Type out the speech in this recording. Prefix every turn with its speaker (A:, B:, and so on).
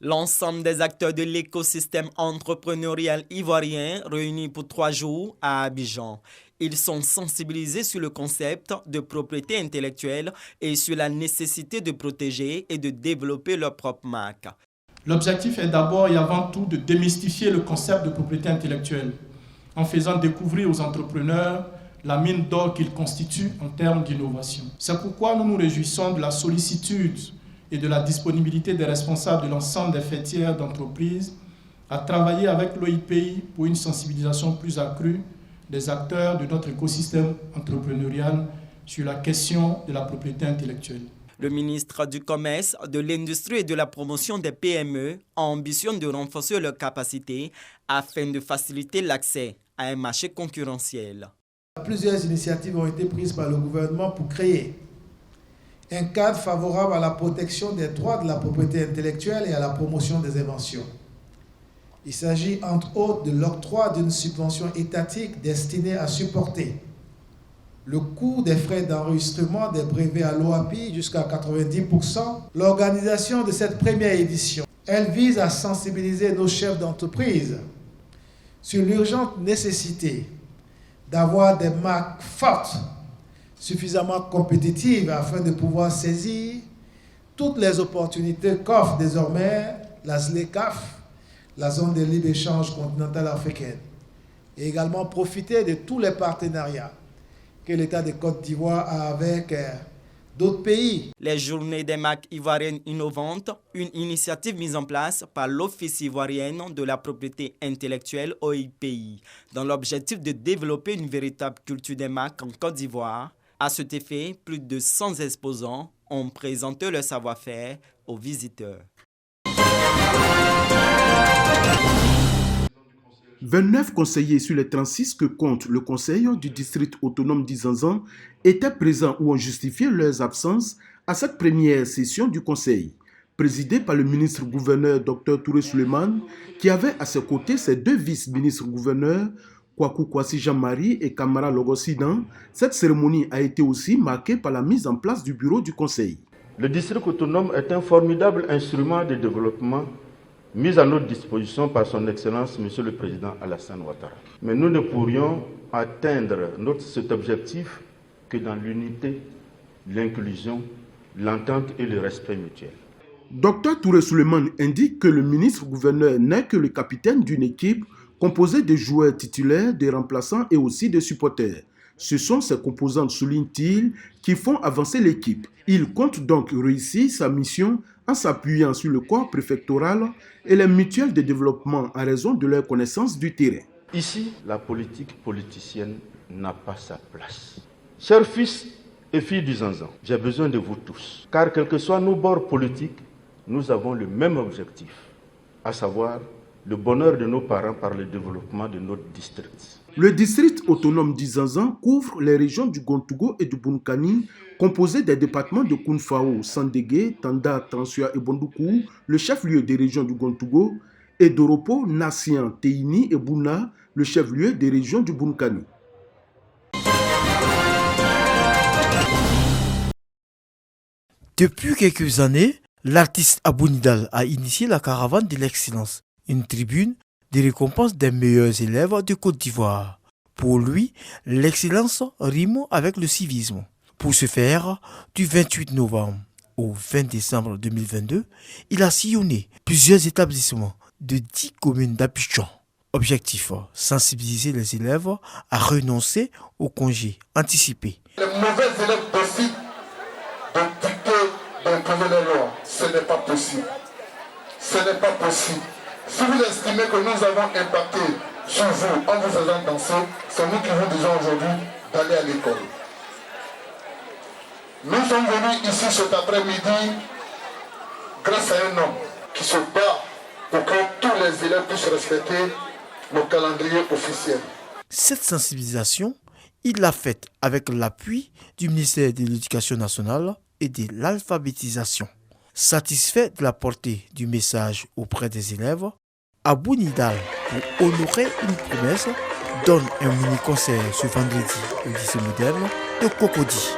A: L'ensemble des acteurs de l'écosystème entrepreneurial ivoirien réunis pour 3 jours à Abidjan. Ils sont sensibilisés sur le concept de propriété intellectuelle et sur la nécessité de protéger et de développer leur propre marque.
B: L'objectif est d'abord et avant tout de démystifier le concept de propriété intellectuelle en faisant découvrir aux entrepreneurs la mine d'or qu'ils constituent en termes d'innovation. C'est pourquoi nous nous réjouissons de la sollicitude et de la disponibilité des responsables de l'ensemble des fêtières d'entreprises à travailler avec l'OIPI pour une sensibilisation plus accrue des acteurs de notre écosystème entrepreneurial sur la question de la propriété intellectuelle.
A: Le ministre du Commerce, de l'Industrie et de la Promotion des PME ambitionne de renforcer leurs capacités afin de faciliter l'accès à un marché concurrentiel.
C: Plusieurs initiatives ont été prises par le gouvernement pour créer un cadre favorable à la protection des droits de la propriété intellectuelle et à la promotion des inventions. Il s'agit entre autres de l'octroi d'une subvention étatique destinée à supporter le coût des frais d'enregistrement des brevets à l'OAPI jusqu'à 90%. L'organisation de cette première édition, elle vise à sensibiliser nos chefs d'entreprise sur l'urgente nécessité d'avoir des marques fortes, suffisamment compétitives afin de pouvoir saisir toutes les opportunités qu'offre désormais la ZLECAf, la zone de libre-échange continentale africaine, et également profiter de tous les partenariats que l'État de Côte d'Ivoire a avec d'autres pays.
A: Les journées des marques ivoiriennes innovantes, une initiative mise en place par l'Office ivoirien de la propriété intellectuelle OIPI, dans l'objectif de développer une véritable culture des marques en Côte d'Ivoire. À cet effet, plus de 100 exposants ont présenté leur savoir-faire aux visiteurs.
D: 29 conseillers sur les 36 que compte le Conseil du district autonome d'Izanzan étaient présents ou ont justifié leurs absences à cette première session du Conseil, présidée par le ministre-gouverneur Dr Touré Souleymane, qui avait à ses côtés ses 2 vice-ministres-gouverneurs, Kwaku Kwasi Jean-Marie et Kamara Logosidan. Cette cérémonie a été aussi marquée par la mise en place du bureau du Conseil.
E: Le district autonome est un formidable instrument de développement mis à notre disposition par son Excellence, Monsieur le Président Alassane Ouattara. Mais nous ne pourrions atteindre cet objectif que dans l'unité, l'inclusion, l'entente et le respect mutuel.
D: Dr Touré Souleymane indique que le ministre-gouverneur n'est que le capitaine d'une équipe composée de joueurs titulaires, de remplaçants et aussi de supporters. Ce sont ces composantes, souligne-t-il, qui font avancer l'équipe. Il compte donc réussir sa mission en s'appuyant sur le corps préfectoral et les mutuelles de développement en raison de leur connaissance du terrain.
E: Ici, la politique politicienne n'a pas sa place. Chers fils et filles du Zanzan, j'ai besoin de vous tous, car quels que soient nos bords politiques, nous avons le même objectif, à savoir le bonheur de nos parents par le développement de notre district.
D: Le district autonome d'Izanzan couvre les régions du Gontougo et du Bunkani, composées des départements de Kounfao, Sandégué, Tanda, Tansua et Bondoukou, le chef-lieu des régions du Gontougo, et d'Oropo, Nassian, Teini et Bouna, le chef-lieu des régions du Bunkani.
F: Depuis quelques années, l'artiste Abou Nidal a initié la caravane de l'excellence, une tribune des récompenses des meilleurs élèves de Côte d'Ivoire. Pour lui, l'excellence rime avec le civisme. Pour ce faire, du 28 novembre au 20 décembre 2022, il a sillonné plusieurs établissements de 10 communes d'Abidjan. Objectif, sensibiliser les élèves à renoncer au congé anticipé.
G: Les mauvais élèves décident d'imposer les lois. Ce n'est pas possible. Ce n'est pas possible. Si vous estimez que nous avons impacté sur vous en vous faisant danser, c'est nous qui vous disons aujourd'hui d'aller à l'école. Nous sommes venus ici cet après-midi grâce à un homme qui se bat pour que tous les élèves puissent respecter nos calendriers officiels.
F: Cette sensibilisation, il l'a faite avec l'appui du ministère de l'Éducation nationale et de l'alphabétisation. Satisfait de la portée du message auprès des élèves, Abou Nidal, pour honorer une promesse, donne un mini-concert ce vendredi au lycée moderne de Cocody.